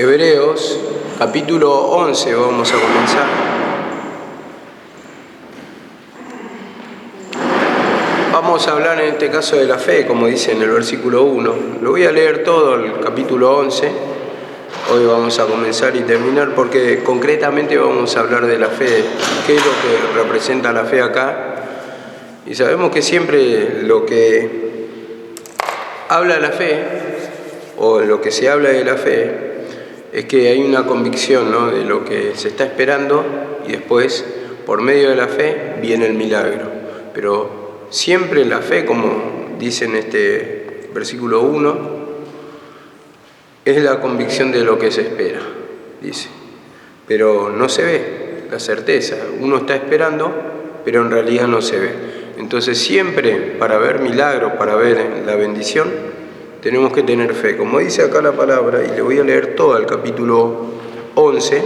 Hebreos, capítulo 11, vamos a comenzar. Vamos a hablar en este caso de la fe, como dice en el versículo 1. Lo voy a leer todo, el capítulo 11. Hoy vamos a comenzar y terminar porque concretamente vamos a hablar de la fe, qué es lo que representa la fe acá. Y sabemos que siempre lo que habla de la fe, o lo que se habla de la fe, es que hay una convicción, ¿no?, de lo que se está esperando y después, por medio de la fe, viene el milagro. Pero siempre la fe, como dice en este versículo 1, es la convicción de lo que se espera, dice. Pero no se ve la certeza. Uno está esperando, pero en realidad no se ve. Entonces siempre, para ver milagros, para ver la bendición, tenemos que tener fe. Como dice acá la palabra, y le voy a leer todo el capítulo 11,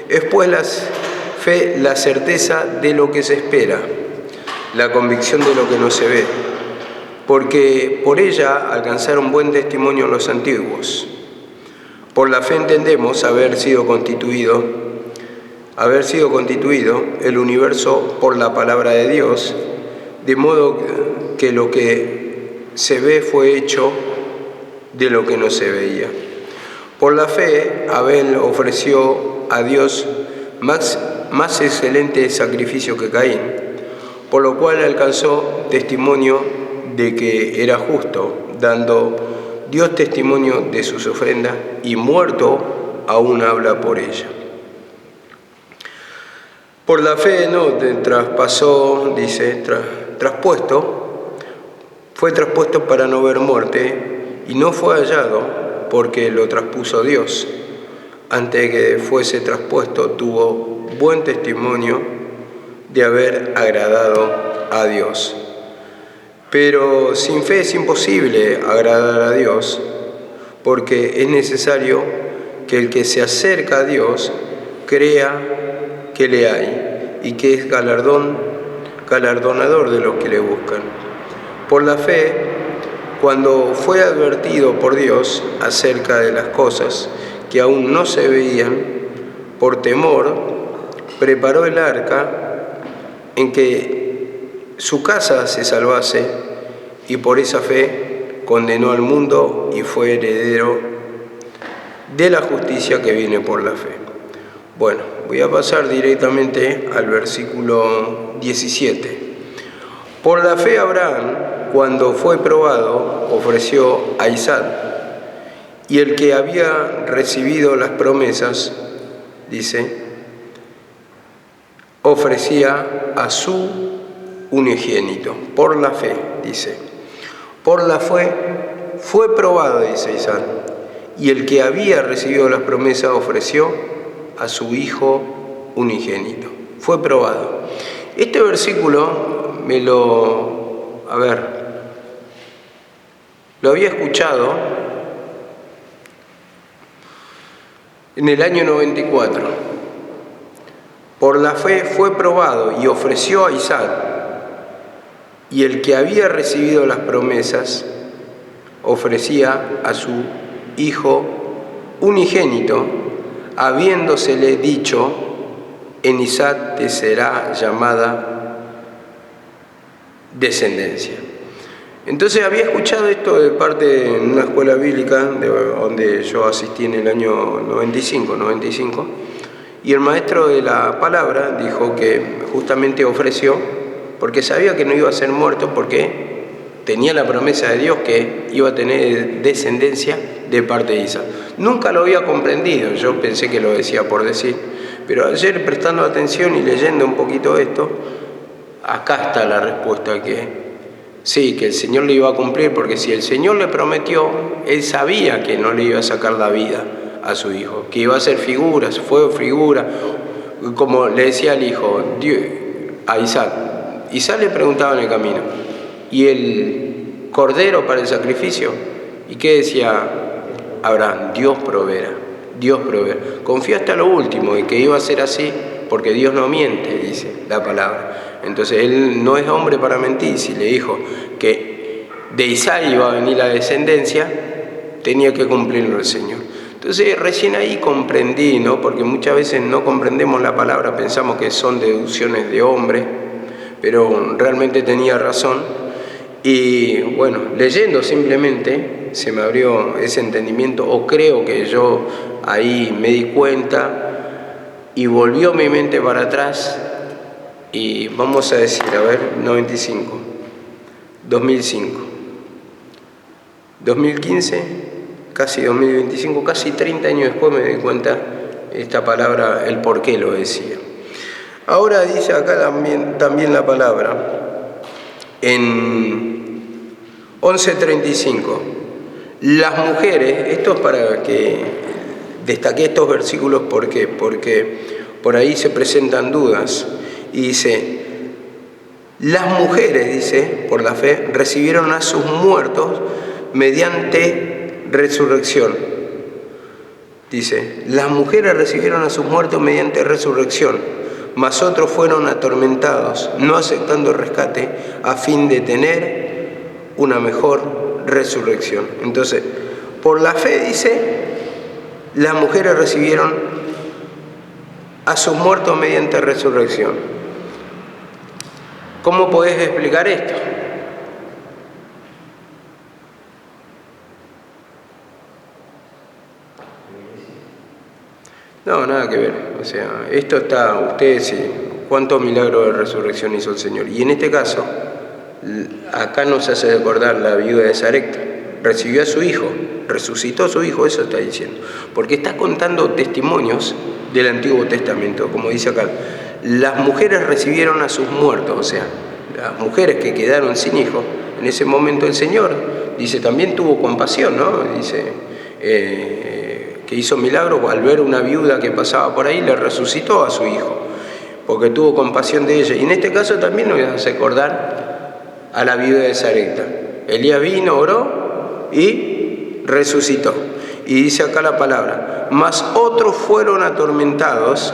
es pues la fe, la certeza de lo que se espera, la convicción de lo que no se ve, porque por ella alcanzaron buen testimonio los antiguos. Por la fe entendemos haber sido constituido el universo por la palabra de Dios, de modo que lo que se ve fue hecho de lo que no se veía. Por la fe, Abel ofreció a Dios más excelente sacrificio que Caín, por lo cual alcanzó testimonio de que era justo, dando Dios testimonio de sus ofrendas, y muerto aún habla por ella. Por la fe fue traspuesto para no ver muerte, y no fue hallado porque lo traspuso Dios. Antes que fuese traspuesto, tuvo buen testimonio de haber agradado a Dios. Pero sin fe es imposible agradar a Dios, porque es necesario que el que se acerca a Dios crea que le hay y que es galardonador de los que le buscan. Por la fe, cuando fue advertido por Dios acerca de las cosas que aún no se veían, por temor, preparó el arca en que su casa se salvase, y por esa fe condenó al mundo y fue heredero de la justicia que viene por la fe. Bueno, voy a pasar directamente al versículo 17. Por la fe Abraham, cuando fue probado, ofreció a Isaac, y el que había recibido las promesas, dice, ofrecía a su unigénito. Por la fe, dice. Por la fe fue probado, dice Isaac, y el que había recibido las promesas ofreció a su hijo unigénito. Fue probado. Este versículo lo había escuchado en el año 94. Por la fe fue probado y ofreció a Isaac, y el que había recibido las promesas ofrecía a su hijo unigénito, habiéndosele dicho, en Isaac te será llamada descendencia. Entonces había escuchado esto de parte de una escuela bíblica donde yo asistí en el año 95, y el maestro de la palabra dijo que justamente ofreció porque sabía que no iba a ser muerto, porque tenía la promesa de Dios que iba a tener descendencia de parte de Isaac. Nunca lo había comprendido, yo pensé que lo decía por decir, pero ayer prestando atención y leyendo un poquito esto, acá está la respuesta, que sí, que el Señor le iba a cumplir, porque si el Señor le prometió, Él sabía que no le iba a sacar la vida a su hijo, que iba a ser figuras, fue figura, como le decía al hijo, a Isaac. Isaac le preguntaba en el camino, ¿y el cordero para el sacrificio? ¿Y qué decía Abraham? Dios proveerá, Dios proveerá. Confía hasta lo último, y que iba a ser así, porque Dios no miente, dice la palabra. Entonces Él no es hombre para mentir. Si le dijo que de Isaac iba a venir la descendencia, tenía que cumplirlo el Señor. Entonces recién ahí comprendí, ¿no? Porque muchas veces no comprendemos la palabra, pensamos que son deducciones de hombre, pero realmente tenía razón. Y bueno, leyendo simplemente se me abrió ese entendimiento, o creo que yo ahí me di cuenta y volvió mi mente para atrás. Y vamos a decir, a ver, 95, 2005, 2015, casi 2025, casi 30 años después me di cuenta esta palabra, el por qué lo decía. Ahora dice acá también la palabra, en 11:35, las mujeres, esto es para que destaqué estos versículos, ¿por qué? Porque por ahí se presentan dudas. Y dice, las mujeres, dice, por la fe, recibieron a sus muertos mediante resurrección. Dice, las mujeres recibieron a sus muertos mediante resurrección, mas otros fueron atormentados, no aceptando el rescate, a fin de tener una mejor resurrección. Entonces, por la fe, dice, las mujeres recibieron a sus muertos mediante resurrección. ¿Cómo podés explicar esto? No, nada que ver. O sea, esto está, ustedes sí, cuántos milagros de resurrección hizo el Señor. Y en este caso, acá nos hace recordar la viuda de Sarepta. Recibió a su hijo, resucitó a su hijo, eso está diciendo. Porque está contando testimonios del Antiguo Testamento, como dice acá. Las mujeres recibieron a sus muertos, o sea, las mujeres que quedaron sin hijos. En ese momento el Señor, dice, también tuvo compasión, ¿no? Dice que hizo milagros al ver una viuda que pasaba por ahí, le resucitó a su hijo, porque tuvo compasión de ella. Y en este caso también nos hace acordar a la viuda de Sarepta. Elías vino, oró y resucitó. Y dice acá la palabra, mas otros fueron atormentados,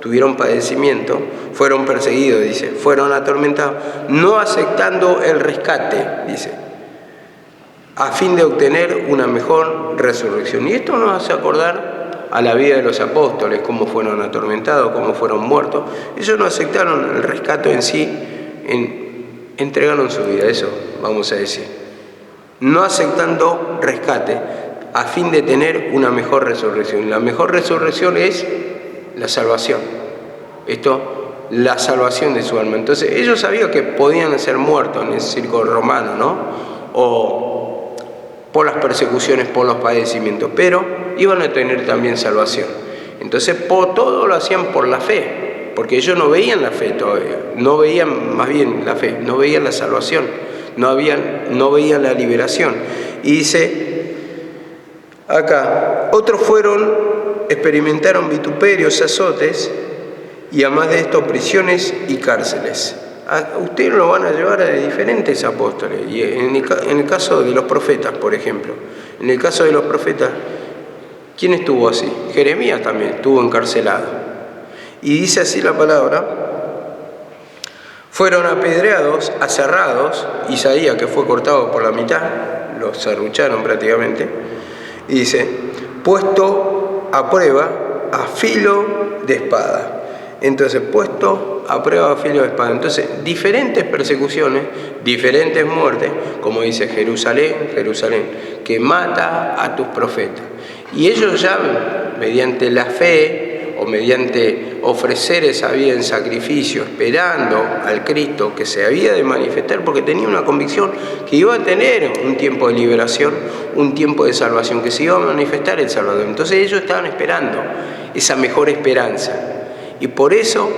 tuvieron padecimiento, fueron perseguidos, dice, fueron atormentados, no aceptando el rescate, dice, a fin de obtener una mejor resurrección. Y esto nos hace acordar a la vida de los apóstoles, cómo fueron atormentados, cómo fueron muertos. Ellos no aceptaron el rescate en sí, entregaron su vida, eso vamos a decir. No aceptando rescate, a fin de tener una mejor resurrección. La mejor resurrección es la salvación. La salvación de su alma. Entonces, ellos sabían que podían ser muertos en el circo romano, ¿no? O por las persecuciones, por los padecimientos, pero iban a tener también salvación. Entonces, todo lo hacían por la fe, porque ellos no veían la fe todavía, no veían más bien la fe, no veían la salvación, no veían la liberación. Y dice acá, otros experimentaron vituperios, azotes, y además de esto, prisiones y cárceles. Ustedes lo van a llevar a diferentes apóstoles. Y en el caso de los profetas, por ejemplo, en el caso de los profetas, ¿quién estuvo así? Jeremías también estuvo encarcelado. Y dice así la palabra, fueron apedreados, aserrados, Isaías que fue cortado por la mitad, los serrucharon prácticamente, y dice, puesto a prueba a filo de espada. Entonces, puesto a prueba a filo de espada. Entonces, diferentes persecuciones, diferentes muertes, como dice Jerusalén, Jerusalén, que mata a tus profetas. Y ellos ya, mediante la fe o mediante ofrecer esa vida en sacrificio, esperando al Cristo que se había de manifestar, porque tenía una convicción que iba a tener un tiempo de liberación, un tiempo de salvación, que se iba a manifestar el Salvador. Entonces ellos estaban esperando esa mejor esperanza. Y por eso,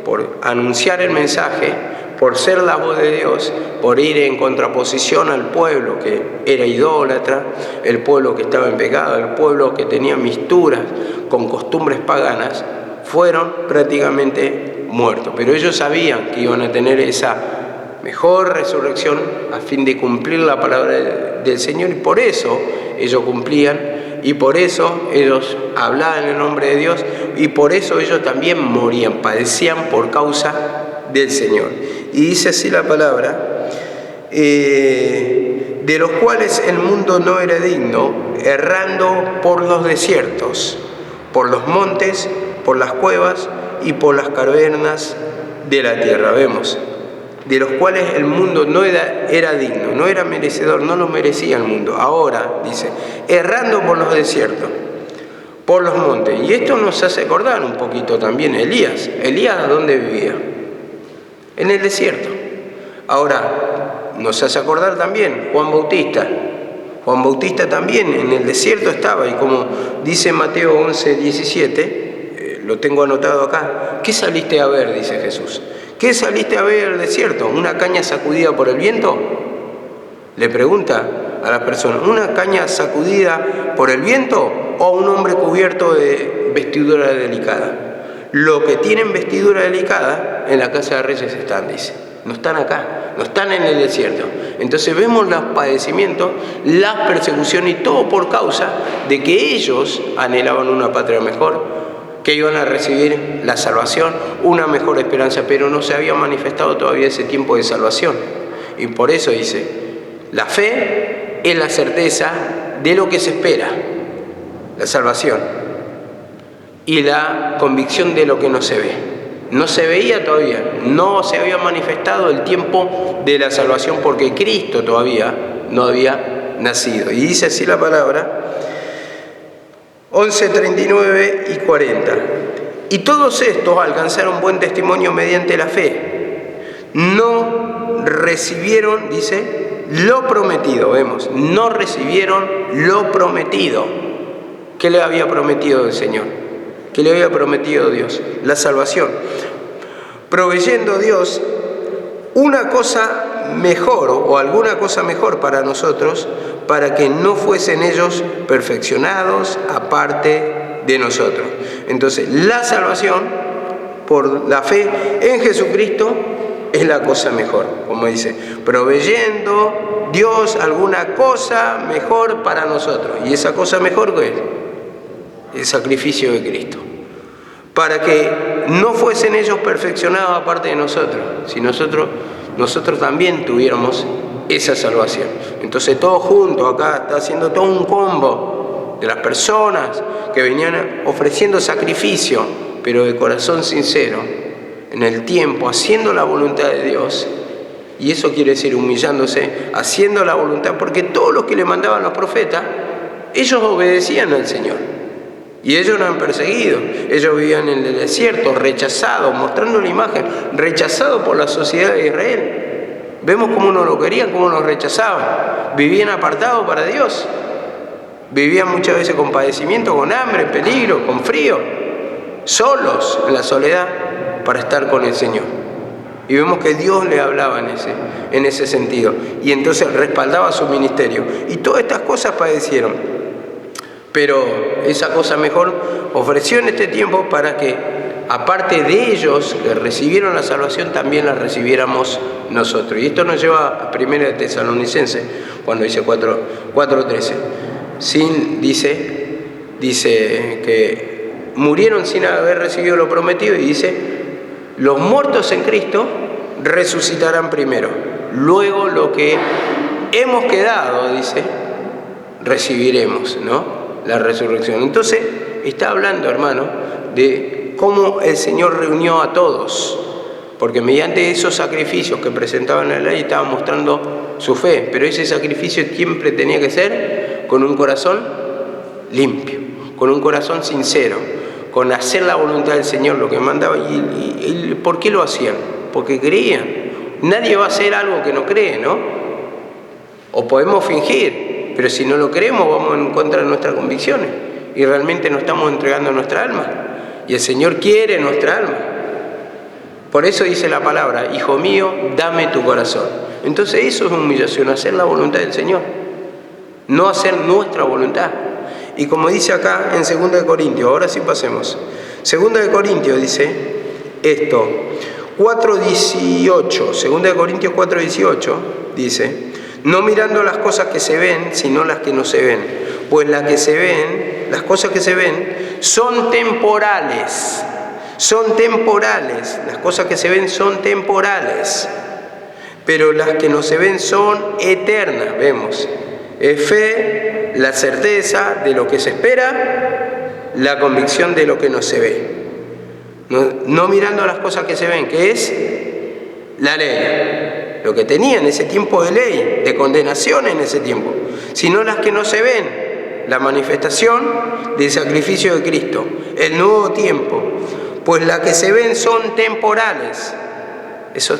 por anunciar el mensaje, por ser la voz de Dios, por ir en contraposición al pueblo que era idólatra, el pueblo que estaba en pecado, el pueblo que tenía misturas con costumbres paganas, fueron prácticamente muertos. Pero ellos sabían que iban a tener esa mejor resurrección a fin de cumplir la palabra del Señor, y por eso ellos cumplían. Y por eso ellos hablaban en el nombre de Dios, y por eso ellos también morían, padecían por causa del Señor. Y dice así la palabra, de los cuales el mundo no era digno, errando por los desiertos, por los montes, por las cuevas y por las cavernas de la tierra. Vemos, de los cuales el mundo no era digno, no era merecedor, no lo merecía el mundo. Ahora, dice, errando por los desiertos, por los montes. Y esto nos hace acordar un poquito también Elías. ¿Elías dónde vivía? En el desierto. Ahora, nos hace acordar también Juan Bautista. Juan Bautista también en el desierto estaba, y como dice Mateo 11:17, lo tengo anotado acá, ¿qué saliste a ver?, dice Jesús. ¿Qué saliste a ver el desierto? ¿Una caña sacudida por el viento? Le pregunta a la persona, ¿una caña sacudida por el viento o un hombre cubierto de vestidura delicada? Lo que tienen vestidura delicada en la casa de reyes están, dice. No están acá, no están en el desierto. Entonces vemos los padecimientos, las persecuciones y todo por causa de que ellos anhelaban una patria mejor, que iban a recibir la salvación, una mejor esperanza, pero no se había manifestado todavía ese tiempo de salvación. Y por eso dice, la fe es la certeza de lo que se espera, la salvación, y la convicción de lo que no se ve. No se veía todavía, no se había manifestado el tiempo de la salvación porque Cristo todavía no había nacido. Y dice así la palabra, 11:39 y 40. Y todos estos alcanzaron buen testimonio mediante la fe. No recibieron, dice, lo prometido. Vemos, no recibieron lo prometido. ¿Qué le había prometido el Señor? ¿Qué le había prometido Dios? La salvación. Proveyendo Dios una cosa mejor o alguna cosa mejor para nosotros, para que no fuesen ellos perfeccionados aparte de nosotros. Entonces, la salvación por la fe en Jesucristo es la cosa mejor, como dice, proveyendo Dios alguna cosa mejor para nosotros. ¿Y esa cosa mejor qué es? El sacrificio de Cristo. Para que no fuesen ellos perfeccionados aparte de nosotros, si nosotros también tuviéramos esa salvación. Entonces todos juntos acá está haciendo todo un combo de las personas que venían ofreciendo sacrificio, pero de corazón sincero, en el tiempo, haciendo la voluntad de Dios. Y eso quiere decir humillándose, haciendo la voluntad, porque todos los que le mandaban los profetas, ellos obedecían al Señor. Y ellos no han perseguido, ellos vivían en el desierto, rechazados, mostrando la imagen, rechazados por la sociedad de Israel. Vemos cómo no lo querían, cómo lo rechazaban. Vivían apartados para Dios. Vivían muchas veces con padecimiento, con hambre, peligro, con frío, solos en la soledad para estar con el Señor. Y vemos que Dios le hablaba en ese sentido. Y entonces respaldaba su ministerio. Y todas estas cosas padecieron. Pero esa cosa mejor ofreció en este tiempo para que, aparte de ellos que recibieron la salvación, también la recibiéramos nosotros. Y esto nos lleva a 1 Tesalonicenses, cuando dice 4:13. Dice que murieron sin haber recibido lo prometido, y dice, los muertos en Cristo resucitarán primero. Luego lo que hemos quedado, dice, recibiremos, ¿no?, la resurrección. Entonces, está hablando, hermano, de cómo el Señor reunió a todos, porque mediante esos sacrificios que presentaban en la ley estaban mostrando su fe, pero ese sacrificio siempre tenía que ser con un corazón limpio, con un corazón sincero, con hacer la voluntad del Señor, lo que mandaba. ¿Y por qué lo hacían? Porque creían. Nadie va a hacer algo que no cree, ¿no? O podemos fingir, pero si no lo creemos vamos en contra de nuestras convicciones y realmente nos estamos entregando nuestra alma. Y el Señor quiere nuestra alma. Por eso dice la palabra, hijo mío, dame tu corazón. Entonces eso es humillación, hacer la voluntad del Señor, no hacer nuestra voluntad. Y como dice acá en 2 Corintios, ahora sí pasemos. 2 Corintios dice esto, 4:18, 2 Corintios 4:18 dice, no mirando las cosas que se ven, sino las que no se ven. Pues las cosas que se ven son temporales. Son temporales. Las cosas que se ven son temporales. pero las que no se ven son eternas, vemos. Es fe, la certeza de lo que se espera, la convicción de lo que no se ve. No mirando las cosas que se ven, que es la ley, lo que tenía en ese tiempo de ley, de condenación en ese tiempo, sino las que no se ven, la manifestación del sacrificio de Cristo, el nuevo tiempo, pues las que se ven son temporales. Eso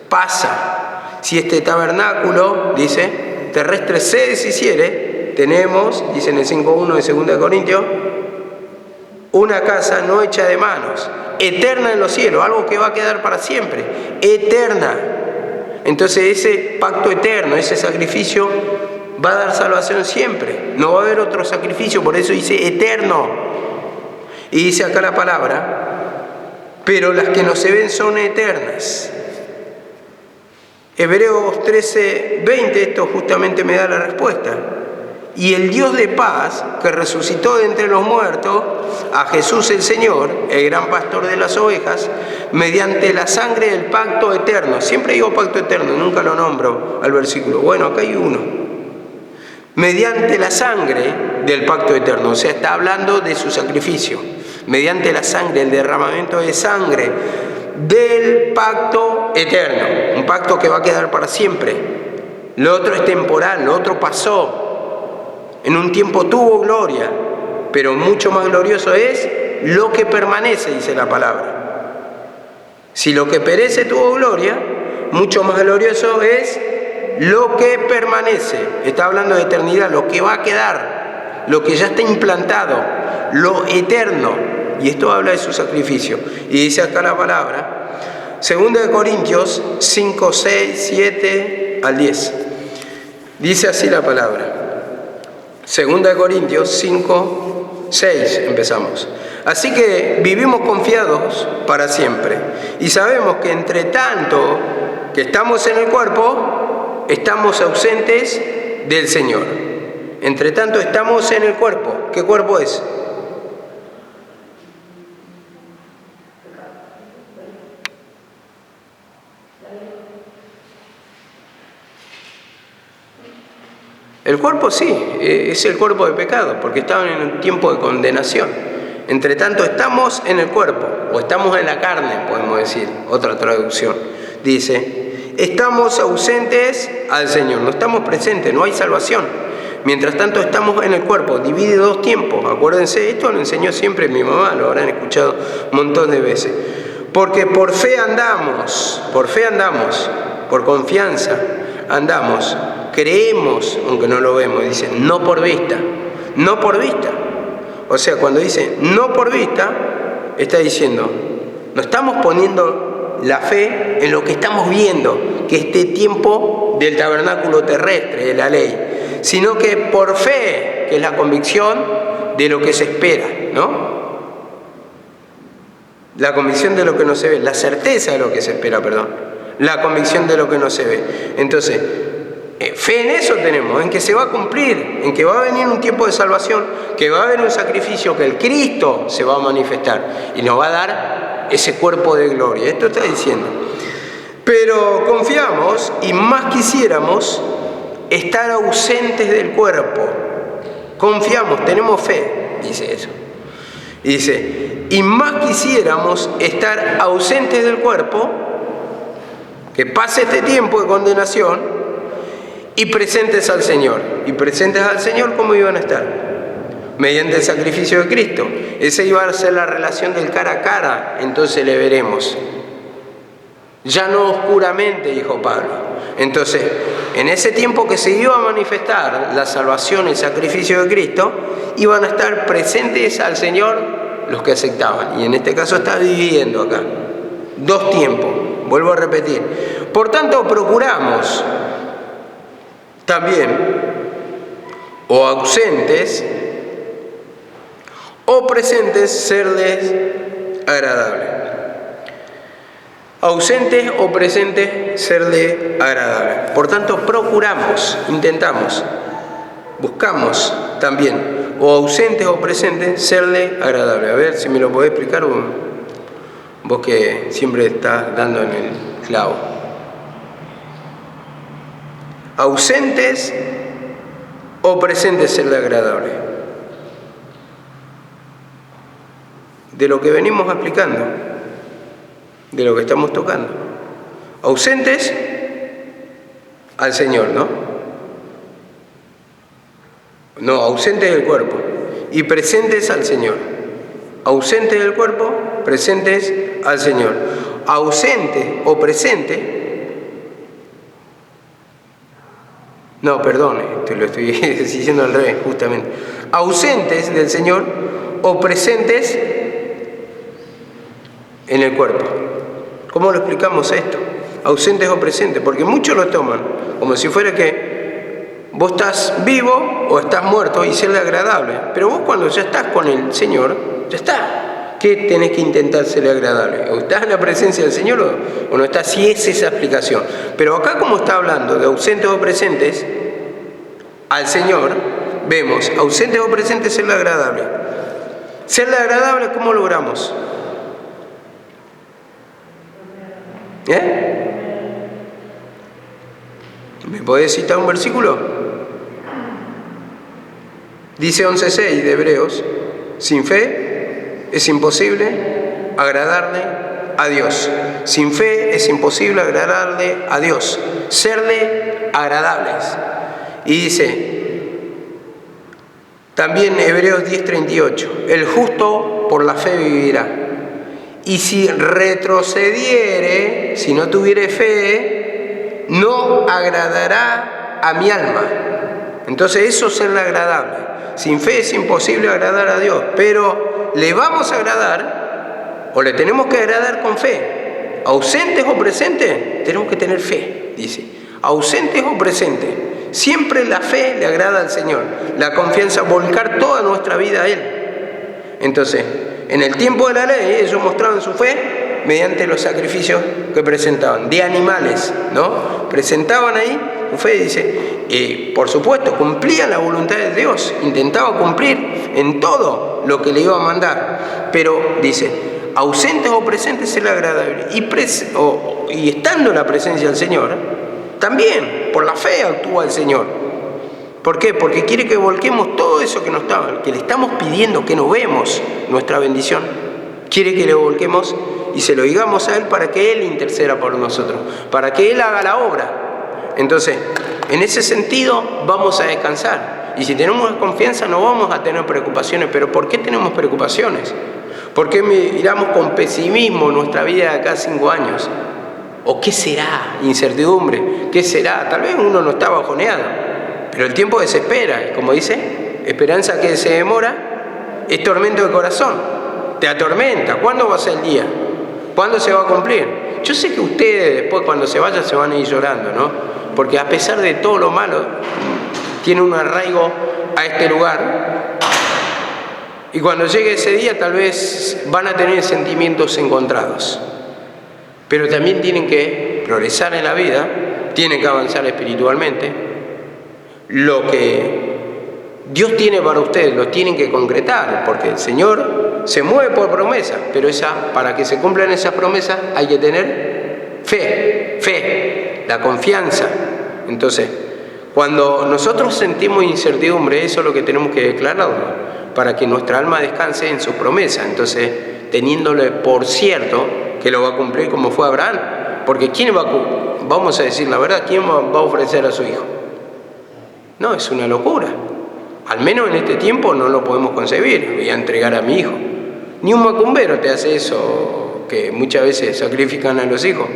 pasa. Si este tabernáculo, dice, terrestre se deshiciere, tenemos, dice en el 5.1 de 2 de Corintios, una casa no hecha de manos, eterna en los cielos, algo que va a quedar para siempre, eterna. Entonces ese pacto eterno, ese sacrificio, va a dar salvación siempre. No va a haber otro sacrificio, por eso dice eterno. Y dice acá la palabra, pero las que no se ven son eternas. Hebreos 13:20, esto justamente me da la respuesta. Y el Dios de paz, que resucitó de entre los muertos a Jesús el Señor, el gran pastor de las ovejas, mediante la sangre del pacto eterno. Siempre digo pacto eterno, nunca lo nombro al versículo. Bueno, acá hay uno. Mediante la sangre del pacto eterno, o sea, está hablando de su sacrificio. Mediante la sangre, el derramamiento de sangre del pacto eterno. Un pacto que va a quedar para siempre. Lo otro es temporal, lo otro pasó. En un tiempo tuvo gloria, pero mucho más glorioso es lo que permanece, dice la palabra. Si lo que perece tuvo gloria, mucho más glorioso es lo que permanece. Está hablando de eternidad, lo que va a quedar, lo que ya está implantado, lo eterno. Y esto habla de su sacrificio. Y dice acá la palabra, 2 de Corintios 5, 6, 7 al 10. Dice así la palabra. 2 de Corintios 5, 6 empezamos. Así que vivimos confiados para siempre. Y sabemos que entre tanto que estamos en el cuerpo, estamos ausentes del Señor. Entre tanto estamos en el cuerpo. ¿Qué cuerpo es? El cuerpo sí, es el cuerpo de pecado, porque estaban en un tiempo de condenación. Entre tanto estamos en el cuerpo, o estamos en la carne, podemos decir, otra traducción. Dice, estamos ausentes al Señor, no estamos presentes, no hay salvación. Mientras tanto estamos en el cuerpo, divide dos tiempos. Acuérdense, esto lo enseñó siempre mi mamá, lo habrán escuchado un montón de veces. Porque por fe andamos, por confianza andamos. Creemos, aunque no lo vemos, dice, no por vista, no por vista. O sea, cuando dice no por vista, está diciendo, no estamos poniendo la fe en lo que estamos viendo, que este tiempo del tabernáculo terrestre, de la ley, sino que por fe, que es la convicción de lo que se espera, ¿no? La convicción de lo que no se ve, la certeza de lo que se espera, perdón, la convicción de lo que no se ve. Entonces, fe en eso tenemos, en que se va a cumplir, en que va a venir un tiempo de salvación, que va a haber un sacrificio, que el Cristo se va a manifestar y nos va a dar ese cuerpo de gloria. Esto está diciendo. Pero confiamos y más quisiéramos estar ausentes del cuerpo. Confiamos, tenemos fe, dice eso. Y dice, y más quisiéramos estar ausentes del cuerpo, que pase este tiempo de condenación, y presentes al Señor. Y presentes al Señor, ¿cómo iban a estar? Mediante el sacrificio de Cristo. Esa iba a ser la relación del cara a cara, entonces le veremos. Ya no oscuramente, dijo Pablo. Entonces, en ese tiempo que se iba a manifestar la salvación, el sacrificio de Cristo, iban a estar presentes al Señor los que aceptaban. Y en este caso está dividiendo acá. Dos tiempos, vuelvo a repetir. Por tanto, procuramos también, o ausentes, o presentes, serles agradables. Ausentes o presentes, serle agradables. Por tanto, procuramos, intentamos, buscamos también, o ausentes o presentes, serle agradable. A ver si me lo podés explicar vos que siempre estás dando en el clavo. ¿Ausentes o presentes serle agradable? De lo que venimos explicando, de lo que estamos tocando. Ausentes al Señor, ¿no? No, ausentes del cuerpo y presentes al Señor. Ausentes del cuerpo, presentes al Señor. Ausente o presente. No, perdón, te lo estoy diciendo al revés, justamente. Ausentes del Señor o presentes en el cuerpo. ¿Cómo lo explicamos esto? Ausentes o presentes, porque muchos lo toman como si fuera que vos estás vivo o estás muerto y serle agradable. Pero vos cuando ya estás con el Señor, ya está. ¿Qué tenés que intentar serle agradable? ¿O estás en la presencia del Señor o no estás? Si es esa explicación. Pero acá, como está hablando de ausentes o presentes al Señor, vemos ausentes o presentes serle agradable. Serle agradable, ¿cómo logramos? ¿Me podés citar un versículo? Dice 11:6 de Hebreos: sin fe es imposible agradarle a Dios. Sin fe es imposible agradarle a Dios, serle agradables. Y dice también Hebreos 10:38: el justo por la fe vivirá. Y si retrocediere, si no tuviere fe, no agradará a mi alma. Entonces eso es serle agradable. Sin fe es imposible agradar a Dios, pero le vamos a agradar, o le tenemos que agradar con fe. Ausentes o presentes, tenemos que tener fe, dice. Ausentes o presentes, siempre la fe le agrada al Señor. La confianza, volcar toda nuestra vida a Él. Entonces, en el tiempo de la ley, ellos mostraban su fe mediante los sacrificios que presentaban, de animales, ¿no? Presentaban ahí su fe, dice, por supuesto, cumplían la voluntad de Dios, intentaba cumplir en todo lo que le iba a mandar, pero, dice, ausentes o presentes serle agradable, y estando en la presencia del Señor, también, por la fe actúa el Señor. ¿Por qué? Porque quiere que volquemos todo eso que le estamos pidiendo, que no vemos nuestra bendición. Quiere que le volquemos y se lo digamos a Él para que Él interceda por nosotros, para que Él haga la obra. Entonces, en ese sentido vamos a descansar. Y si tenemos confianza no vamos a tener preocupaciones. ¿Pero por qué tenemos preocupaciones? ¿Por qué miramos con pesimismo nuestra vida de acá a 5 años? ¿O qué será? Incertidumbre. ¿Qué será? Tal vez uno no está bajoneado. Pero el tiempo desespera, y como dice, esperanza que se demora es tormento de corazón, te atormenta. ¿Cuándo va a ser el día? ¿Cuándo se va a cumplir? Yo sé que ustedes después cuando se vayan se van a ir llorando, ¿no? Porque a pesar de todo lo malo, tiene un arraigo a este lugar, y cuando llegue ese día tal vez van a tener sentimientos encontrados. Pero también tienen que progresar en la vida, tienen que avanzar espiritualmente. Lo que Dios tiene para ustedes lo tienen que concretar, porque el Señor se mueve por promesa, pero para que se cumplan esas promesas hay que tener fe, la confianza. Entonces, cuando nosotros sentimos incertidumbre, eso es lo que tenemos que declararlo, para que nuestra alma descanse en su promesa. Entonces, teniéndole por cierto que lo va a cumplir como fue Abraham, porque vamos a decir la verdad, ¿quién va a ofrecer a su hijo? No, es una locura. Al menos en este tiempo no lo podemos concebir. Voy a entregar a mi hijo. Ni un macumbero te hace eso, que muchas veces sacrifican a los hijos.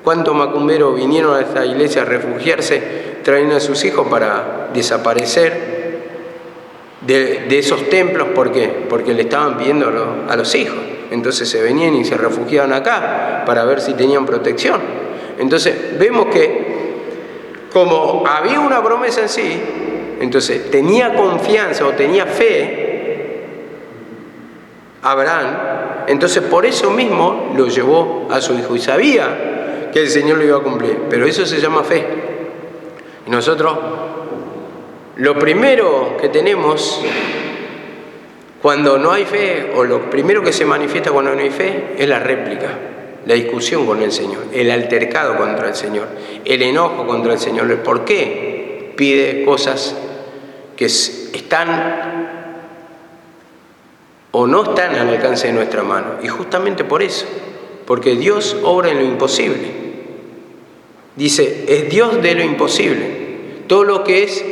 ¿Cuántos macumberos vinieron a esta iglesia a refugiarse, trayendo a sus hijos para desaparecer de esos templos? ¿Por qué? Porque le estaban pidiendo a los hijos. Entonces se venían y se refugiaban acá para ver si tenían protección. Entonces vemos que como había una promesa en sí, entonces tenía confianza o tenía fe Abraham, entonces por eso mismo lo llevó a su hijo y sabía que el Señor lo iba a cumplir, pero eso se llama fe. Y nosotros lo primero que tenemos cuando no hay fe, o lo primero que se manifiesta cuando no hay fe, es la réplica, la discusión con el Señor, el altercado contra el Señor, el enojo contra el Señor. ¿Por qué pide cosas que están o no están al alcance de nuestra mano? Y justamente por eso, porque Dios obra en lo imposible. Dice, es Dios de lo imposible. Todo lo que es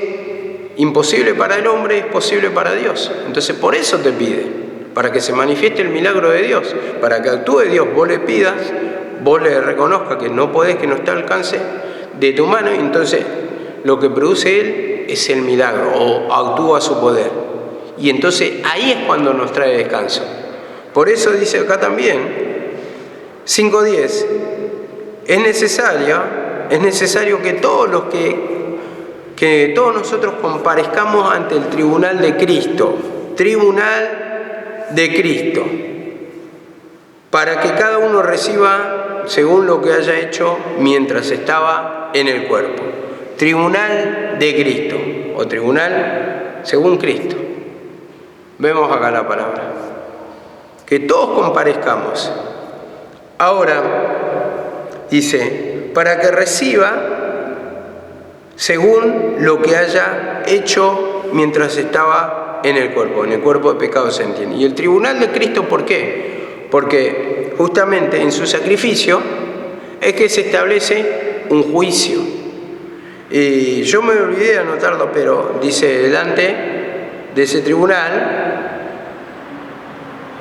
imposible para el hombre es posible para Dios. Entonces por eso te pide, para que se manifieste el milagro de Dios, para que actúe Dios. Vos le pidas, vos le reconozcas que no podés, que no está al alcance de tu mano, y entonces lo que produce Él es el milagro, o actúa su poder. Y entonces ahí es cuando nos trae descanso. Por eso dice acá también, 5:10, es necesario que todos nosotros comparezcamos ante el tribunal de Cristo, para que cada uno reciba según lo que haya hecho mientras estaba en el cuerpo. Tribunal de Cristo, o tribunal según Cristo. Vemos acá la palabra. Que todos comparezcamos. Ahora, dice, para que reciba según lo que haya hecho mientras estaba en el cuerpo de pecado, se entiende. Y el tribunal de Cristo, ¿por qué? Porque justamente en su sacrificio es que se establece un juicio. Y yo me olvidé de anotarlo, pero dice, delante de ese tribunal,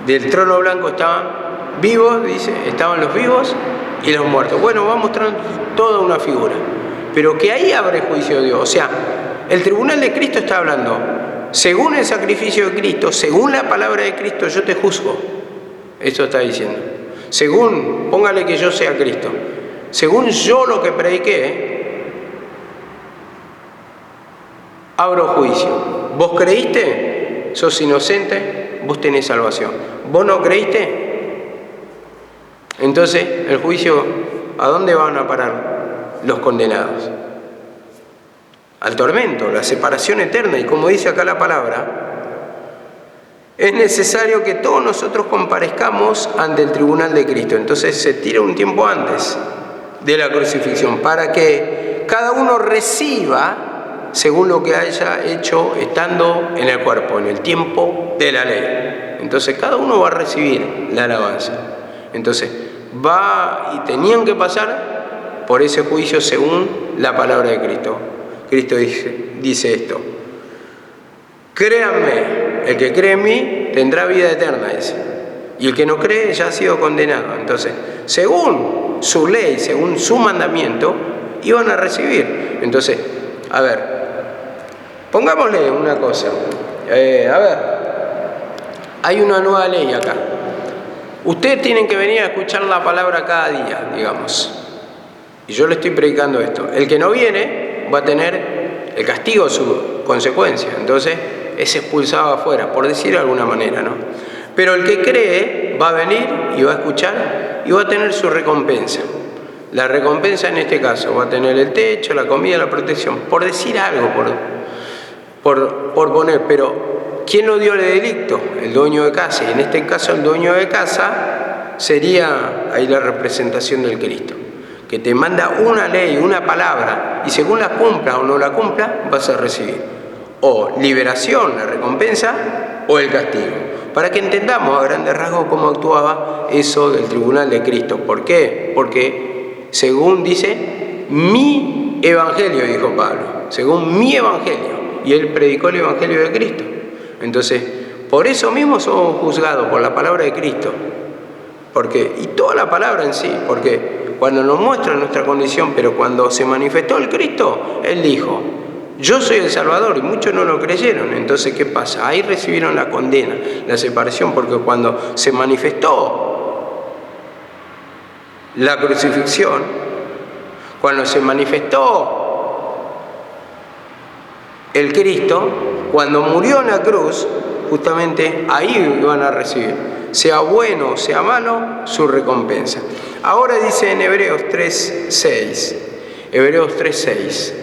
del trono blanco estaban vivos, dice, estaban los vivos y los muertos. Bueno, va mostrando toda una figura, pero que ahí abre juicio de Dios. O sea, el tribunal de Cristo está hablando, según el sacrificio de Cristo, según la palabra de Cristo, yo te juzgo. Eso está diciendo. Según, póngale que yo sea Cristo, según yo lo que prediqué, abro juicio. ¿Vos creíste? ¿Sos inocente? Vos tenés salvación. ¿Vos no creíste? Entonces, el juicio, ¿a dónde van a parar los condenados? Al tormento, la separación eterna. Y como dice acá la palabra, es necesario que todos nosotros comparezcamos ante el tribunal de Cristo. Entonces se tira un tiempo antes de la crucifixión, para que cada uno reciba según lo que haya hecho estando en el cuerpo, en el tiempo de la ley. Entonces cada uno va a recibir la alabanza. Entonces va, y tenían que pasar por ese juicio según la palabra de Cristo. Cristo dice esto: créanme, el que cree en mí tendrá vida eterna, dice, y el que no cree ya ha sido condenado. Entonces, según su ley, según su mandamiento, iban a recibir. Entonces, a ver, pongámosle una cosa. Hay una nueva ley acá. Ustedes tienen que venir a escuchar la palabra cada día, digamos. Y yo le estoy predicando esto. El que no viene va a tener el castigo, su consecuencia. Entonces es expulsado afuera, por decir de alguna manera, ¿no? Pero el que cree va a venir y va a escuchar y va a tener su recompensa. La recompensa en este caso va a tener el techo, la comida, la protección, por decir algo, por poner. Pero ¿quién lo dio el edicto? El dueño de casa. Y en este caso el dueño de casa sería ahí la representación del Cristo, que te manda una ley, una palabra, y según la cumpla o no la cumpla, vas a recibir o liberación, la recompensa, o el castigo. Para que entendamos a grandes rasgos cómo actuaba eso del tribunal de Cristo. ¿Por qué? Porque según dice, mi evangelio, dijo Pablo, según mi evangelio, y él predicó el evangelio de Cristo. Entonces, por eso mismo somos juzgados por la palabra de Cristo. Porque, y toda la palabra en sí, porque cuando nos muestra nuestra condición, pero cuando se manifestó el Cristo, Él dijo, yo soy el Salvador, y muchos no lo creyeron. Entonces, ¿qué pasa? Ahí recibieron la condena, la separación, porque cuando se manifestó la crucifixión, cuando se manifestó el Cristo, cuando murió en la cruz, justamente ahí iban a recibir, sea bueno o sea malo, su recompensa. Ahora dice en Hebreos 3:6, Hebreos 3:6,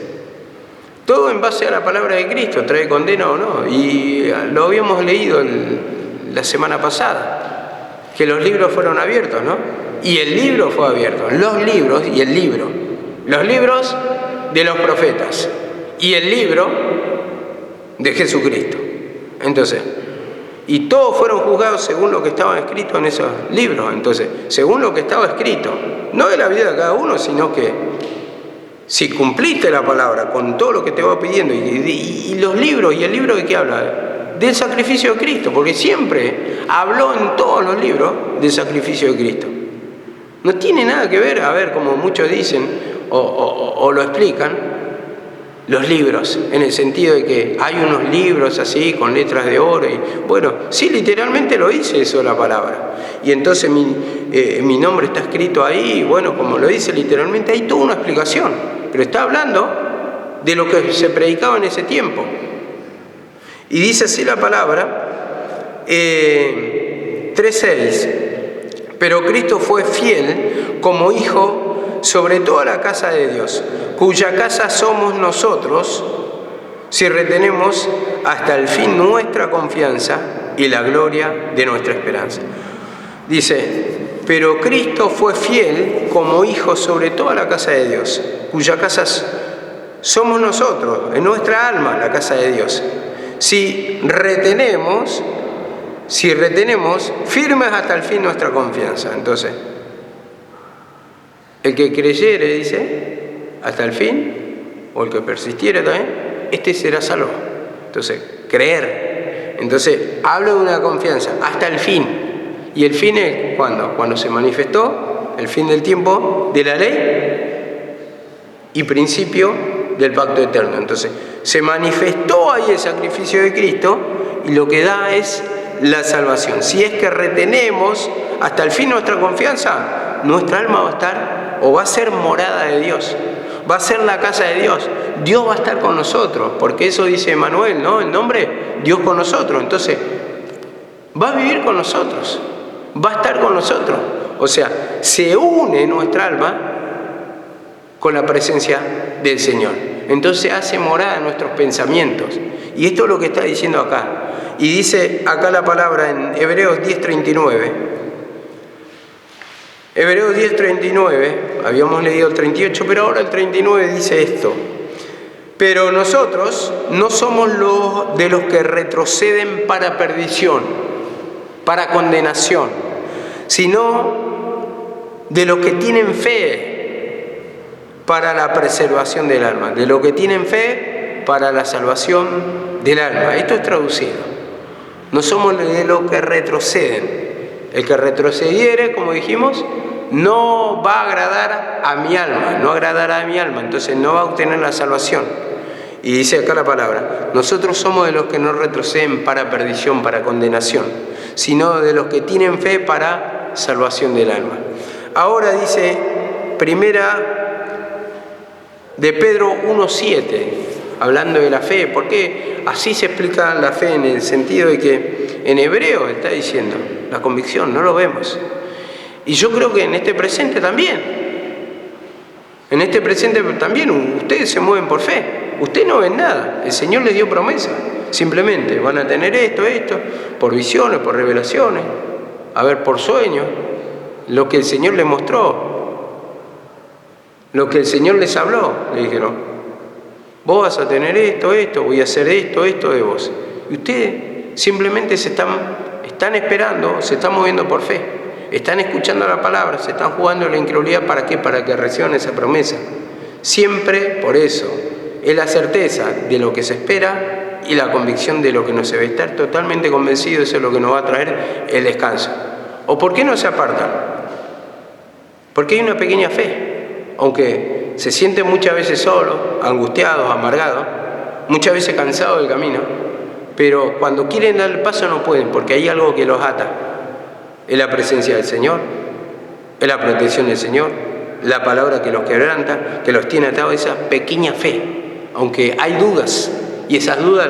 todo en base a la palabra de Cristo, trae condena o no, y lo habíamos leído la semana pasada, que los libros fueron abiertos, ¿no? Y el libro fue abierto, los libros y el libro. los libros de los profetas y el libro de Jesucristo. Entonces, y todos fueron juzgados según lo que estaba escrito en esos libros. Entonces, según lo que estaba escrito, no de la vida de cada uno, sino que si cumpliste la palabra con todo lo que te va pidiendo, y los libros, ¿y el libro de qué habla? Del sacrificio de Cristo, porque siempre habló en todos los libros del sacrificio de Cristo. No tiene nada que ver, a ver, como muchos dicen o lo explican, los libros, en el sentido de que hay unos libros así, con letras de oro, y bueno, sí, literalmente lo dice eso la palabra. Y entonces mi nombre está escrito ahí, y bueno, como lo dice literalmente, hay toda una explicación, pero está hablando de lo que se predicaba en ese tiempo. Y dice así la palabra, 3:6, pero Cristo fue fiel como hijo sobre toda la casa de Dios, cuya casa somos nosotros, si retenemos hasta el fin nuestra confianza y la gloria de nuestra esperanza. Dice, pero Cristo fue fiel como hijo sobre toda la casa de Dios, cuya casa somos nosotros, en nuestra alma, la casa de Dios. Si retenemos firmes hasta el fin nuestra confianza. Entonces, el que creyere, dice, hasta el fin, o el que persistiere también, este será salvo. Entonces, creer. Entonces, habla de una confianza hasta el fin. ¿Y el fin es cuándo? Cuando se manifestó el fin del tiempo de la ley y principio del pacto eterno. Entonces, se manifestó ahí el sacrificio de Cristo y lo que da es la salvación. Si es que retenemos hasta el fin nuestra confianza, nuestra alma va a estar o va a ser morada de Dios, va a ser la casa de Dios. Dios va a estar con nosotros, porque eso dice Emanuel, ¿no? El nombre, Dios con nosotros. Entonces, va a vivir con nosotros, va a estar con nosotros. O sea, se une nuestra alma con la presencia del Señor. Entonces hace morada en nuestros pensamientos. Y esto es lo que está diciendo acá. Y dice acá la palabra en Hebreos 10:39. Hebreos 10:39, habíamos leído el 38, pero ahora el 39 dice esto. Pero nosotros no somos de los que retroceden para perdición, para condenación, sino de los que tienen fe para la preservación del alma, de los que tienen fe para la salvación del alma. Esto es traducido. No somos de los que retroceden. El que retrocediere, como dijimos, no va a agradar a mi alma, no agradará a mi alma, entonces no va a obtener la salvación. Y dice acá la palabra, nosotros somos de los que no retroceden para perdición, para condenación, sino de los que tienen fe para salvación del alma. Ahora dice, primera de Pedro 1:7, hablando de la fe, porque así se explica la fe en el sentido de que en hebreo está diciendo, la convicción, no lo vemos. Y yo creo que en este presente también. En este presente también ustedes se mueven por fe. Ustedes no ven nada. El Señor les dio promesa. Simplemente van a tener esto, por visiones, por revelaciones, a ver, por sueños, lo que el Señor les mostró, lo que el Señor les habló. Le dijeron, vos vas a tener esto, voy a hacer esto de vos. Y ustedes simplemente están esperando, se están moviendo por fe. Están escuchando la palabra, se están jugando la incredulidad. ¿Para qué? Para que reciban esa promesa. Siempre por eso. Es la certeza de lo que se espera y la convicción de lo que no se ve. Estar totalmente convencido, eso es lo que nos va a traer el descanso. ¿O por qué no se apartan? Porque hay una pequeña fe. Aunque se sienten muchas veces solos, angustiados, amargados, muchas veces cansados del camino, pero cuando quieren dar el paso no pueden, porque hay algo que los ata. Es la presencia del Señor, es la protección del Señor, la palabra que los quebranta, que los tiene atados, esa pequeña fe. Aunque hay dudas, y esas dudas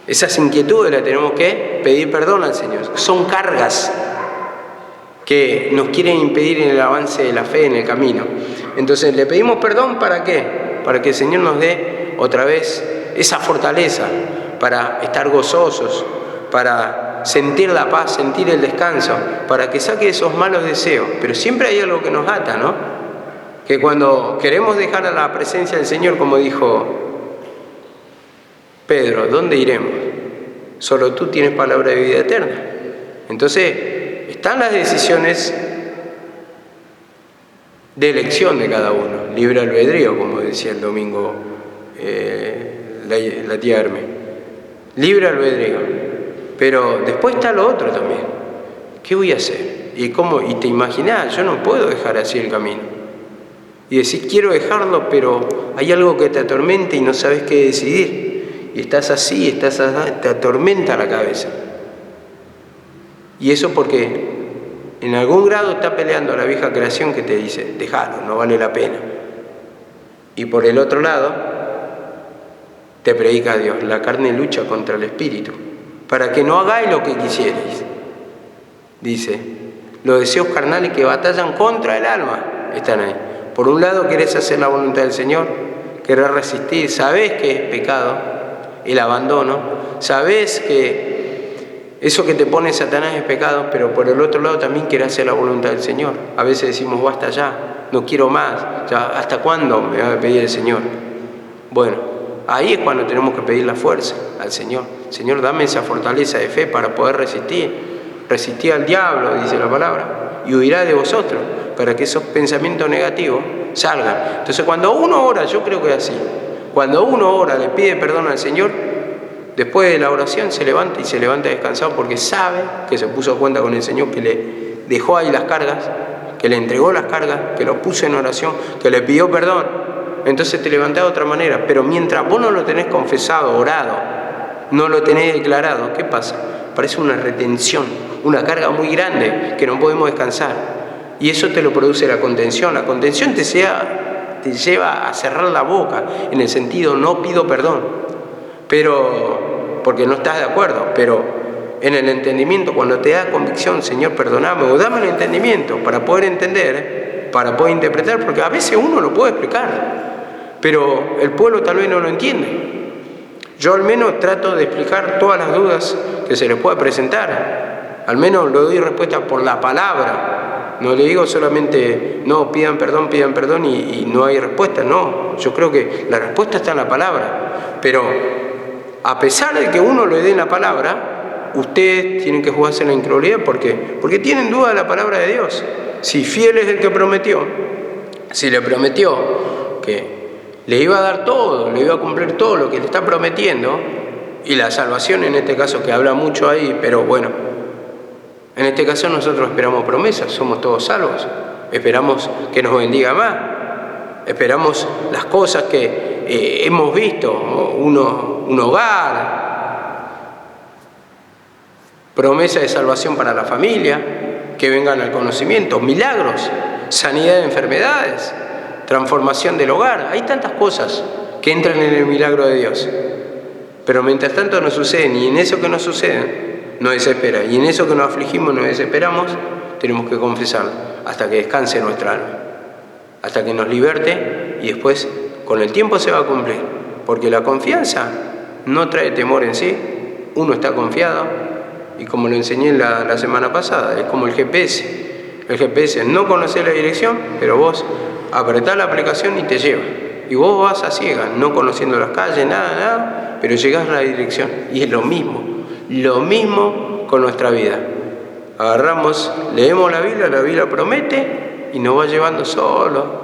esas inquietudes las tenemos que pedir perdón al Señor. Son cargas que nos quieren impedir en el avance de la fe en el camino. Entonces le pedimos perdón, ¿para qué? Para que el Señor nos dé otra vez esa fortaleza para estar gozosos, para sentir la paz, sentir el descanso, para que saque esos malos deseos. Pero siempre hay algo que nos ata, ¿no? Que cuando queremos dejar a la presencia del Señor, como dijo Pedro, ¿dónde iremos? Solo tú tienes palabra de vida eterna. Entonces, están las decisiones de elección de cada uno, libre albedrío, como decía el domingo la tía Herme. Libre albedrío. Pero después está lo otro también. ¿Qué voy a hacer? Y te imaginás, yo no puedo dejar así el camino. Y decís, quiero dejarlo, pero hay algo que te atormenta y no sabes qué decidir. Y estás así, te atormenta la cabeza. Y eso porque en algún grado está peleando la vieja creación que te dice, déjalo, no vale la pena. Y por el otro lado, te predica Dios, la carne lucha contra el espíritu, para que no hagáis lo que quisierais. Dice, los deseos carnales que batallan contra el alma están ahí. Por un lado querés hacer la voluntad del Señor, querés resistir, sabés que es pecado, el abandono, sabés que eso que te pone Satanás es pecado, pero por el otro lado también querés hacer la voluntad del Señor. A veces decimos, basta ya, no quiero más, ya, ¿hasta cuándo me va a pedir el Señor? Bueno, ahí es cuando tenemos que pedir la fuerza al Señor. Señor, dame esa fortaleza de fe para poder resistir. Resistí al diablo, dice la palabra, y huirá de vosotros, para que esos pensamientos negativos salgan. Entonces, cuando uno ora, yo creo que es así, cuando uno ora, le pide perdón al Señor, después de la oración se levanta y se levanta descansado porque sabe que se puso a cuenta con el Señor, que le dejó ahí las cargas, que le entregó las cargas, que lo puso en oración, que le pidió perdón. Entonces te levantás de otra manera. Pero mientras vos no lo tenés confesado, orado, no lo tenés declarado, ¿qué pasa? Parece una retención, una carga muy grande que no podemos descansar. Y eso te lo produce la contención. La contención te lleva a cerrar la boca, en el sentido, no pido perdón, pero porque no estás de acuerdo, pero en el entendimiento, cuando te da convicción, Señor, perdoname, o dame el entendimiento para poder entender, para poder interpretar, porque a veces uno lo puede explicar, pero el pueblo tal vez no lo entiende. Yo al menos trato de explicar todas las dudas que se les pueda presentar, al menos le doy respuesta por la palabra. No le digo solamente, no, pidan perdón y no hay respuesta. No, yo creo que la respuesta está en la palabra. Pero a pesar de que uno le dé la palabra, ustedes tienen que jugarse en la incredulidad. ¿Por qué? Porque tienen duda de la palabra de Dios. Si fiel es el que prometió, si le prometió que le iba a dar todo, le iba a cumplir todo lo que le está prometiendo, y la salvación en este caso, que habla mucho ahí, pero bueno, en este caso nosotros esperamos promesas, somos todos salvos, esperamos que nos bendiga más, esperamos las cosas que hemos visto, un hogar, promesa de salvación para la familia, que vengan al conocimiento, milagros, sanidad de enfermedades, transformación del hogar. Hay tantas cosas que entran en el milagro de Dios, pero mientras tanto no suceden, y en eso que no sucede nos desespera, y en eso que nos afligimos, nos desesperamos, tenemos que confesarlo hasta que descanse nuestra alma, hasta que nos liberte, y después con el tiempo se va a cumplir, porque la confianza no trae temor en sí. Uno está confiado, y como lo enseñé la semana pasada, es como el GPS. El GPS no conoce la dirección, pero vos apretás la aplicación y te lleva, y vos vas a ciegas, no conociendo las calles, nada, pero llegás a la dirección. Y es lo mismo con nuestra vida. Agarramos, leemos la Biblia promete y nos va llevando solo,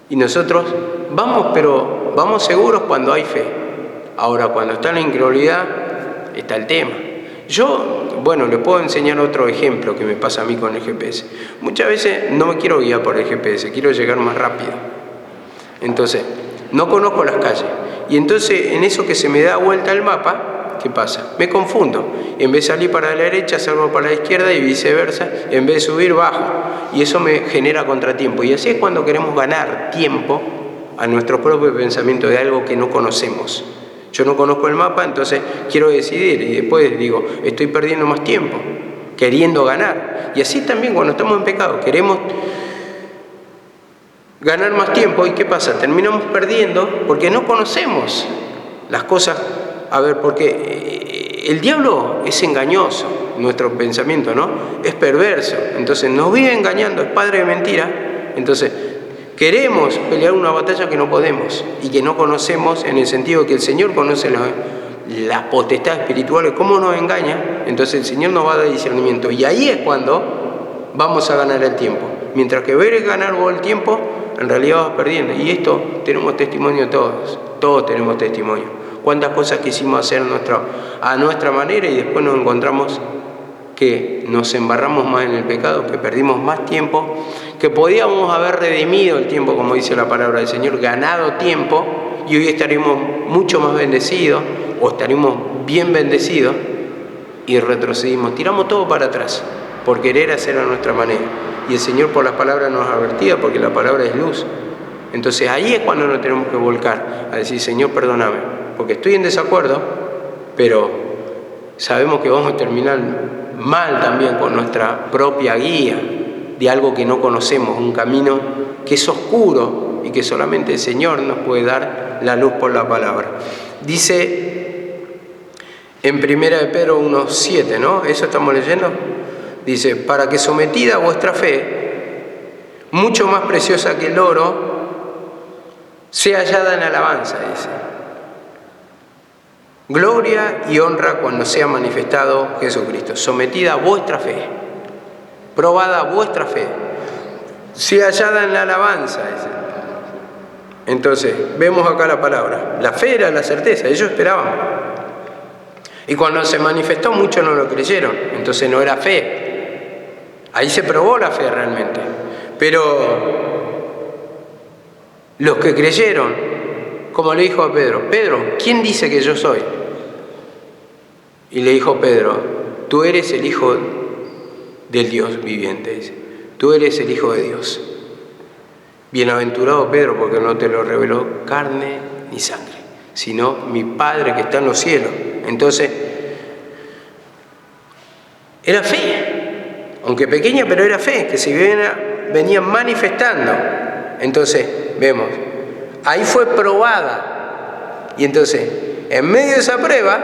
y nosotros vamos, pero vamos seguros cuando hay fe. Ahora, cuando está en la incredulidad, está el tema. Yo, bueno, le puedo enseñar otro ejemplo que me pasa a mí con el GPS. Muchas veces no me quiero guiar por el GPS, quiero llegar más rápido. Entonces, no conozco las calles. Y entonces, en eso que se me da vuelta el mapa, ¿qué pasa? Me confundo. En vez de salir para la derecha, salgo para la izquierda, y viceversa. En vez de subir, bajo. Y eso me genera contratiempo. Y así es cuando queremos ganar tiempo a nuestro propio pensamiento de algo que no conocemos. Yo no conozco el mapa, entonces quiero decidir, y después digo, estoy perdiendo más tiempo, queriendo ganar. Y así también cuando estamos en pecado, queremos ganar más tiempo, ¿y qué pasa? Terminamos perdiendo porque no conocemos las cosas. A ver, porque el diablo es engañoso, nuestro pensamiento, ¿no? Es perverso, entonces nos vive engañando, es padre de mentira. Entonces, Queremos pelear una batalla que no podemos y que no conocemos, en el sentido de que el Señor conoce las potestades espirituales, cómo nos engaña. Entonces el Señor nos va a dar discernimiento, y ahí es cuando vamos a ganar el tiempo. Mientras que ver ganar vos el tiempo, en realidad vas perdiendo. Y esto tenemos testimonio todos tenemos testimonio. Cuántas cosas quisimos hacer a nuestra manera, y después nos encontramos que nos embarramos más en el pecado, que perdimos más tiempo, que podíamos haber redimido el tiempo, como dice la palabra del Señor, ganado tiempo, y hoy estaremos mucho más bendecidos, o estaremos bien bendecidos, y retrocedimos, tiramos todo para atrás por querer hacer a nuestra manera. Y el Señor por las palabras nos advertía, porque la palabra es luz. Entonces ahí es cuando nos tenemos que volcar a decir: Señor, perdóname, porque estoy en desacuerdo, pero sabemos que vamos a terminar mal también con nuestra propia guía de algo que no conocemos, un camino que es oscuro y que solamente el Señor nos puede dar la luz por la palabra. Dice en 1 de Pedro 1:7, ¿no? Eso estamos leyendo. Dice: para que sometida a vuestra fe, mucho más preciosa que el oro, sea hallada en alabanza, dice. Gloria y honra cuando sea manifestado Jesucristo. Sometida a vuestra fe, probada a vuestra fe, sea hallada en la alabanza, dice. Entonces, vemos acá la palabra. La fe era la certeza, ellos esperaban. Y cuando se manifestó, muchos no lo creyeron. Entonces no era fe. Ahí se probó la fe realmente. Pero los que creyeron, como le dijo a Pedro: Pedro, ¿quién dice que yo soy? Y le dijo Pedro: tú eres el Hijo del Dios viviente, dice. Tú eres el Hijo de Dios. Bienaventurado Pedro, porque no te lo reveló carne ni sangre, sino mi Padre que está en los cielos. Entonces, era fe, aunque pequeña, pero era fe, que se venía manifestando. Entonces, vemos, ahí fue probada. Y entonces, en medio de esa prueba,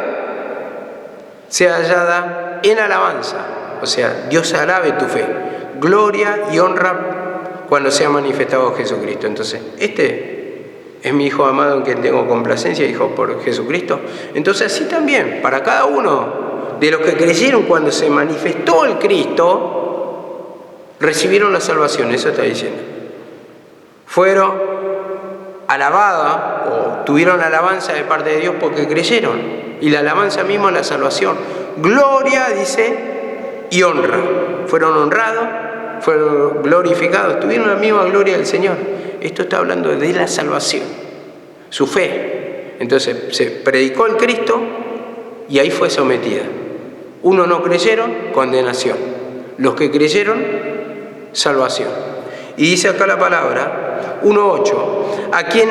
sea hallada en alabanza. O sea, Dios alabe tu fe. Gloria y honra cuando sea manifestado Jesucristo. Entonces, este es mi Hijo amado en quien tengo complacencia, Hijo por Jesucristo. Entonces, así también, para cada uno de los que creyeron cuando se manifestó el Cristo, recibieron la salvación. Eso está diciendo. Fueron alabados o tuvieron alabanza de parte de Dios porque creyeron. Y la alabanza misma es la salvación. Gloria, dice, y honra. Fueron honrados, fueron glorificados, tuvieron la misma gloria del Señor. Esto está hablando de la salvación, su fe. Entonces se predicó el Cristo y ahí fue sometida. Unos no creyeron, condenación. Los que creyeron, salvación. Y dice acá la palabra 1:8: a quien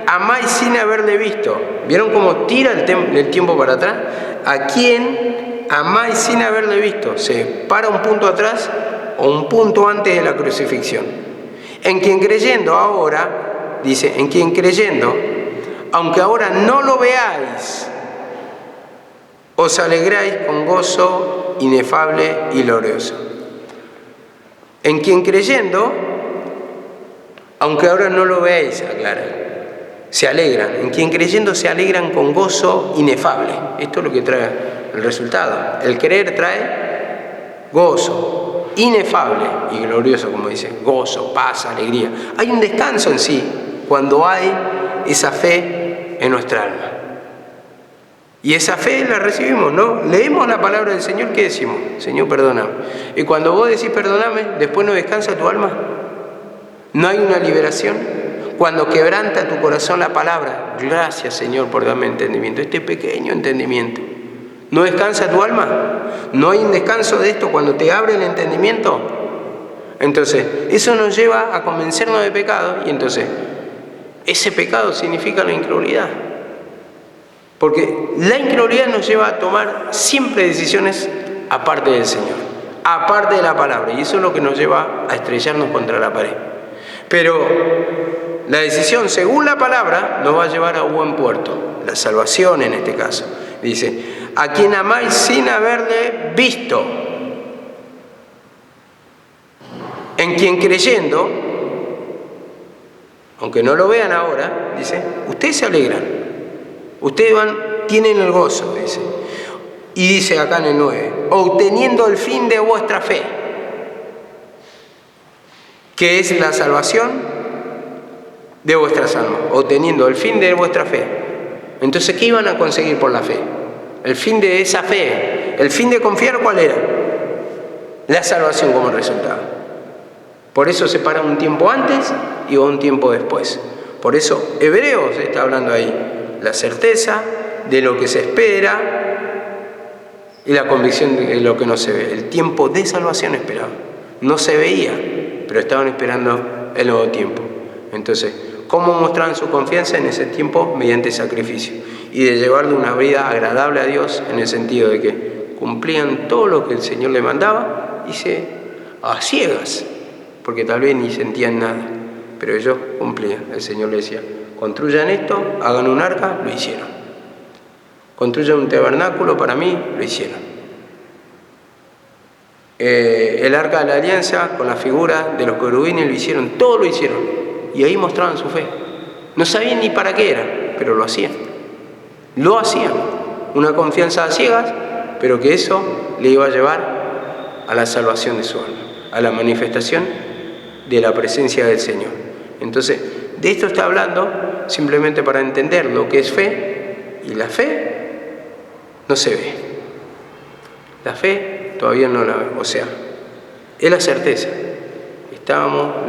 amáis sin haberle visto. ¿Vieron cómo tira el tiempo para atrás? A quien amáis sin haberle visto. Se para un punto atrás o un punto antes de la crucifixión. En quien creyendo ahora, dice, en quien creyendo, aunque ahora no lo veáis, os alegráis con gozo inefable y glorioso. En quien creyendo, aunque ahora no lo veáis, aclara, se alegran. En quien creyendo se alegran con gozo inefable. Esto es lo que trae el resultado. El creer trae gozo inefable y glorioso, como dice, gozo, paz, alegría. Hay un descanso en sí cuando hay esa fe en nuestra alma. Y esa fe la recibimos, ¿no? Leemos la palabra del Señor, ¿qué decimos? Señor, perdóname. Y cuando vos decís perdóname, después no descansa tu alma. No hay una liberación. Cuando quebranta tu corazón la palabra, gracias Señor por darme entendimiento, este pequeño entendimiento. ¿No descansa tu alma? ¿No hay un descanso de esto cuando te abre el entendimiento? Entonces, eso nos lleva a convencernos de pecado, y entonces, ese pecado significa la incredulidad. Porque la incredulidad nos lleva a tomar siempre decisiones aparte del Señor, aparte de la palabra, y eso es lo que nos lleva a estrellarnos contra la pared. Pero la decisión según la palabra nos va a llevar a un buen puerto, la salvación en este caso. Dice: a quien amáis sin haberle visto, en quien creyendo, aunque no lo vean ahora, dice, ustedes se alegran, ustedes tienen el gozo, dice. Y dice acá en el 9, obteniendo el fin de vuestra fe, que es la salvación de vuestras almas, obteniendo el fin de vuestra fe. Entonces, ¿qué iban a conseguir por la fe? El fin de esa fe, el fin de confiar, ¿cuál era? La salvación como resultado. Por eso se para un tiempo antes y un tiempo después. Por eso Hebreos está hablando ahí, la certeza de lo que se espera y la convicción de lo que no se ve. El tiempo de salvación esperado. No se veía, pero estaban esperando el nuevo tiempo. Entonces, ¿cómo mostraban su confianza en ese tiempo? Mediante sacrificio. Y de llevarle una vida agradable a Dios, en el sentido de que cumplían todo lo que el Señor le mandaba, a ciegas, porque tal vez ni sentían nada, pero ellos cumplían. El Señor les decía, construyan esto, hagan un arca, lo hicieron. Construyan un tabernáculo para mí, lo hicieron. El arca de la alianza con la figura de los querubines lo hicieron, todo lo hicieron. Y ahí mostraban su fe. No sabían ni para qué era, pero lo hacían. Lo hacían. Una confianza a ciegas, pero que eso le iba a llevar a la salvación de su alma, a la manifestación de la presencia del Señor. Entonces, de esto está hablando simplemente para entender lo que es fe, y la fe no se ve. La fe todavía no la ve. O sea, es la certeza.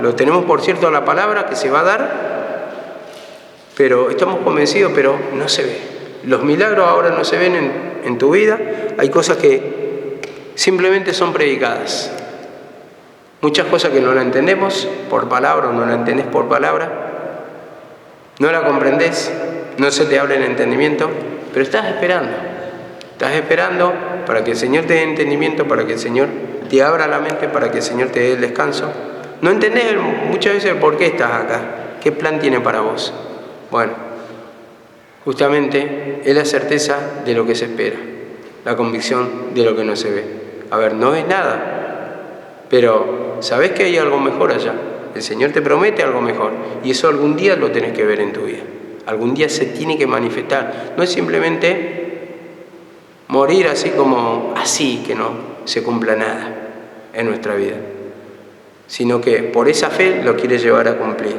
Lo tenemos por cierto la palabra que se va a dar, pero estamos convencidos, pero no se ve. Los milagros ahora no se ven en tu vida. Hay cosas que simplemente son predicadas. Muchas cosas que no la entendemos por palabra o no la entendés por palabra. No la comprendés, no se te abre el entendimiento, pero estás esperando. Estás esperando para que el Señor te dé entendimiento, para que el Señor te abra la mente, para que el Señor te dé el descanso. No entendés muchas veces por qué estás acá, qué plan tiene para vos. Bueno, justamente es la certeza de lo que se espera, la convicción de lo que no se ve. A ver, no ves nada, pero sabés que hay algo mejor allá. El Señor te promete algo mejor y eso algún día lo tenés que ver en tu vida. Algún día se tiene que manifestar. No es simplemente morir así como así, que no se cumpla nada en nuestra vida, sino que por esa fe lo quiere llevar a cumplir.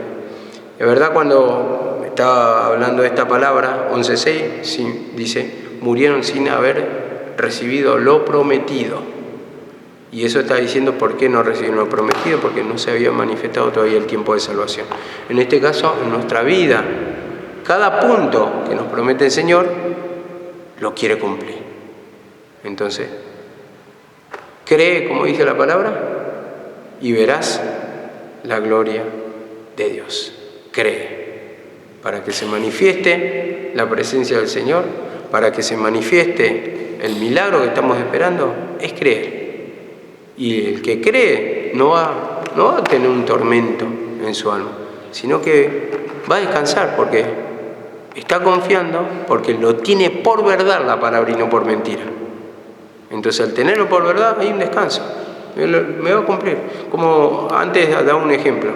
Es verdad, cuando estaba hablando de esta palabra, 11:6, sí, dice, murieron sin haber recibido lo prometido. Y eso está diciendo por qué no recibieron lo prometido, porque no se había manifestado todavía el tiempo de salvación. En este caso, en nuestra vida, cada punto que nos promete el Señor, lo quiere cumplir. Entonces, cree, como dice la palabra, y verás la gloria de Dios. Cree, para que se manifieste la presencia del Señor, para que se manifieste el milagro que estamos esperando, es creer. Y el que cree no va a tener un tormento en su alma, sino que va a descansar porque está confiando, porque lo tiene por verdad la palabra y no por mentira. Entonces, al tenerlo por verdad, hay un descanso. Me va a cumplir. Como antes daba un ejemplo.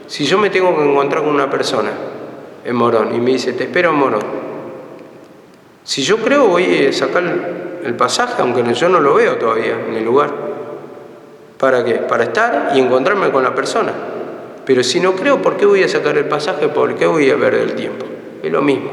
Si yo me tengo que encontrar con una persona en Morón y me dice, te espero en Morón. Si yo creo, voy a sacar el pasaje, aunque yo no lo veo todavía en el lugar. ¿Para qué? Para estar y encontrarme con la persona. Pero si no creo, ¿por qué voy a sacar el pasaje? ¿Por qué voy a perder el tiempo? Es lo mismo.